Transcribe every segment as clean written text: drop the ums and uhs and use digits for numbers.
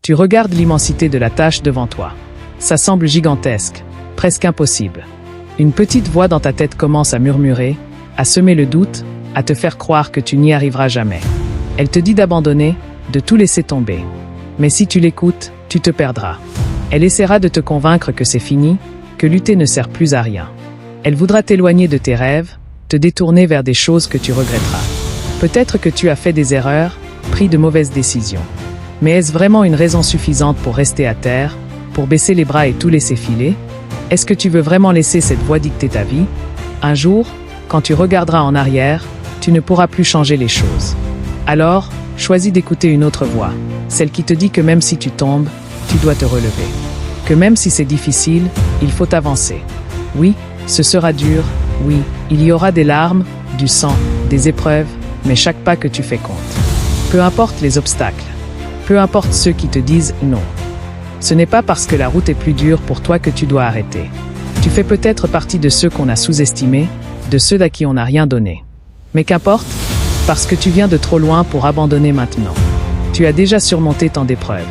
Tu regardes l'immensité de la tâche devant toi. Ça semble gigantesque, presque impossible. Une petite voix dans ta tête commence à murmurer, à semer le doute, à te faire croire que tu n'y arriveras jamais. Elle te dit d'abandonner, de tout laisser tomber. Mais si tu l'écoutes, tu te perdras. Elle essaiera de te convaincre que c'est fini, que lutter ne sert plus à rien. Elle voudra t'éloigner de tes rêves, te détourner vers des choses que tu regretteras. Peut-être que tu as fait des erreurs, pris de mauvaises décisions. Mais est-ce vraiment une raison suffisante pour rester à terre, pour baisser les bras et tout laisser filer? Est-ce que tu veux vraiment laisser cette voix dicter ta vie? Un jour, quand tu regarderas en arrière, tu ne pourras plus changer les choses. Alors, choisis d'écouter une autre voix, celle qui te dit que même si tu tombes, tu dois te relever. Que même si c'est difficile, il faut avancer. Oui, ce sera dur, oui, il y aura des larmes, du sang, des épreuves, mais chaque pas que tu fais compte. Peu importe les obstacles, peu importe ceux qui te disent non. Ce n'est pas parce que la route est plus dure pour toi que tu dois arrêter. Tu fais peut-être partie de ceux qu'on a sous-estimés, de ceux à qui on n'a rien donné. Mais qu'importe, parce que tu viens de trop loin pour abandonner maintenant. Tu as déjà surmonté tant d'épreuves.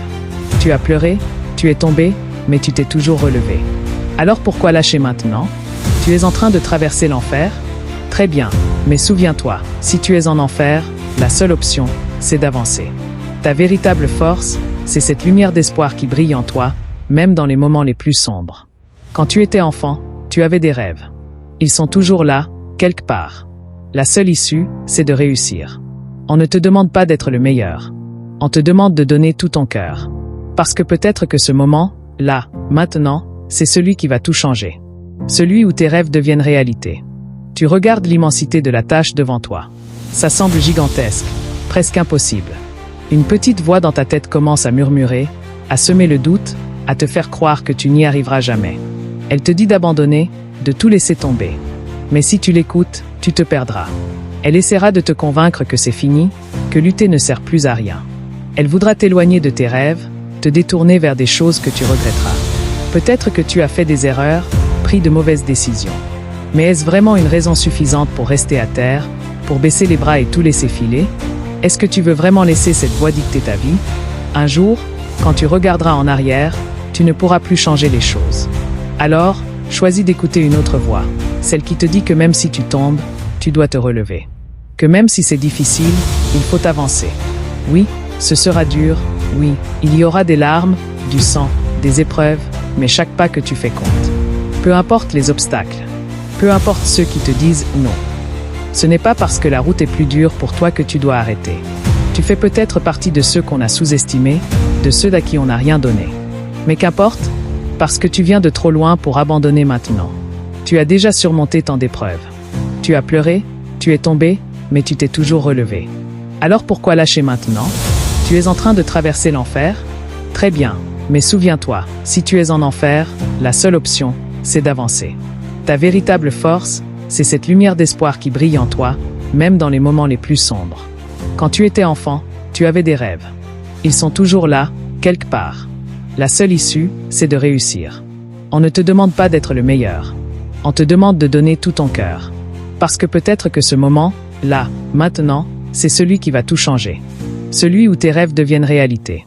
Tu as pleuré, tu es tombé, mais tu t'es toujours relevé. Alors pourquoi lâcher maintenant? Tu es en train de traverser l'enfer? Très bien, mais souviens-toi, si tu es en enfer, la seule option, c'est d'avancer. Ta véritable force, c'est cette lumière d'espoir qui brille en toi, même dans les moments les plus sombres. Quand tu étais enfant, tu avais des rêves. Ils sont toujours là, quelque part. La seule issue, c'est de réussir. On ne te demande pas d'être le meilleur. On te demande de donner tout ton cœur. Parce que peut-être que ce moment, là, maintenant, c'est celui qui va tout changer. Celui où tes rêves deviennent réalité. Tu regardes l'immensité de la tâche devant toi. Ça semble gigantesque, presque impossible. Une petite voix dans ta tête commence à murmurer, à semer le doute, à te faire croire que tu n'y arriveras jamais. Elle te dit d'abandonner, de tout laisser tomber. Mais si tu l'écoutes, tu te perdras. Elle essaiera de te convaincre que c'est fini, que lutter ne sert plus à rien. Elle voudra t'éloigner de tes rêves, te détourner vers des choses que tu regretteras. Peut-être que tu as fait des erreurs, pris de mauvaises décisions. Mais est-ce vraiment une raison suffisante pour rester à terre, pour baisser les bras et tout laisser filer? Est-ce que tu veux vraiment laisser cette voix dicter ta vie? Un jour, quand tu regarderas en arrière, tu ne pourras plus changer les choses. Alors, choisis d'écouter une autre voix, celle qui te dit que même si tu tombes, tu dois te relever. Que même si c'est difficile, il faut avancer. Oui, ce sera dur, oui, il y aura des larmes, du sang, des épreuves, mais chaque pas que tu fais compte. Peu importe les obstacles, peu importe ceux qui te disent non. Ce n'est pas parce que la route est plus dure pour toi que tu dois arrêter. Tu fais peut-être partie de ceux qu'on a sous-estimés, de ceux à qui on n'a rien donné. Mais qu'importe, parce que tu viens de trop loin pour abandonner maintenant. Tu as déjà surmonté tant d'épreuves. Tu as pleuré, tu es tombé, mais tu t'es toujours relevé. Alors pourquoi lâcher maintenant? Tu es en train de traverser l'enfer? Très bien, mais souviens-toi, si tu es en enfer, la seule option, c'est d'avancer. Ta véritable force, c'est cette lumière d'espoir qui brille en toi, même dans les moments les plus sombres. Quand tu étais enfant, tu avais des rêves. Ils sont toujours là, quelque part. La seule issue, c'est de réussir. On ne te demande pas d'être le meilleur. On te demande de donner tout ton cœur. Parce que peut-être que ce moment, là, maintenant, c'est celui qui va tout changer. Celui où tes rêves deviennent réalité.